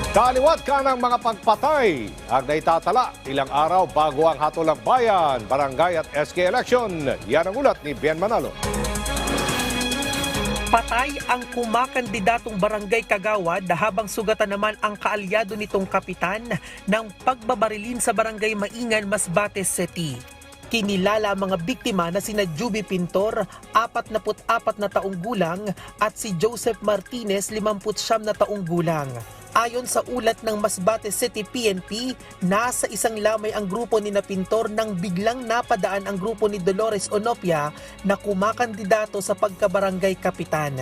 Kaliwat ka ng mga pagpatay ang naitatala ilang araw bago ang hatulang bayan, barangay at SK election. Yan ang ulat ni Bien Manalo. Patay ang kumakandidatong barangay Kagawad habang sugatan naman ang kaalyado nitong kapitan ng pagbabarilin sa barangay Maingan, Masbate City. Kinilala ang mga biktima na sina Juby Pintor, 44 na taong gulang at si Joseph Martinez, 59 na taong gulang. Ayon sa ulat ng Masbate City PNP, nasa isang lamay ang grupo ni Pintor nang biglang napadaan ang grupo ni Dolores Onopia na kumakandidato sa pagkabarangay kapitan.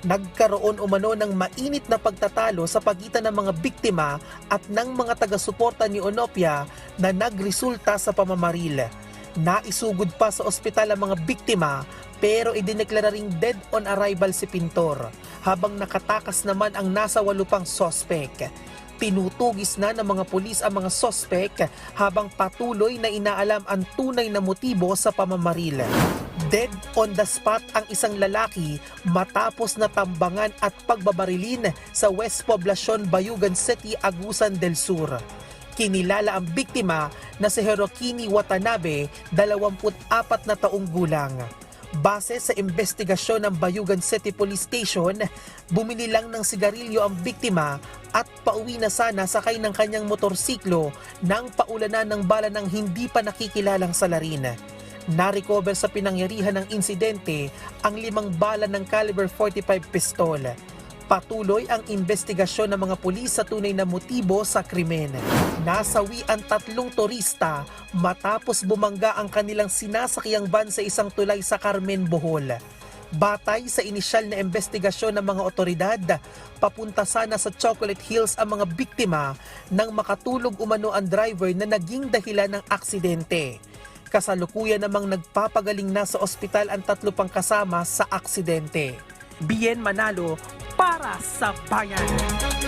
Nagkaroon umano ng mainit na pagtatalo sa pagitan ng mga biktima at ng mga taga-suporta ni Onopia na nagresulta sa pamamaril. Naisugod pa sa ospital ang mga biktima pero idineklara ring dead on arrival si Pintor, habang nakatakas naman ang nasa 8 pang sospek. Tinutugis na ng mga pulis ang mga sospek habang patuloy na inaalam ang tunay na motibo sa pamamaril. Dead on the spot ang isang lalaki matapos na tambangan at pagbabarilin sa West Poblacion, Bayugan City, Agusan del Sur. Kinilala ang biktima na si Hirokini Watanabe, 24 na taong gulang. Base sa investigasyon ng Bayugan City Police Station, bumili lang ng sigarilyo ang biktima at pauwi na sana sakay ng kanyang motorsiklo nang paulanan ng bala ng hindi pa nakikilalang salarin. Na-recover sa pinangyarihan ng insidente ang 5 bala ng caliber 45 pistol. Patuloy ang investigasyon ng mga pulis sa tunay na motibo sa krimen. Nasawi ang 3 turista matapos bumangga ang kanilang sinasakyang van sa isang tulay sa Carmen, Bohol. Batay sa inisyal na investigasyon ng mga otoridad, papunta sana sa Chocolate Hills ang mga biktima nang makatulog umano ang driver na naging dahilan ng aksidente. Kasalukuyan namang nagpapagaling na sa ospital ang 3 pang kasama sa aksidente. Bien Manalo para sa bayan.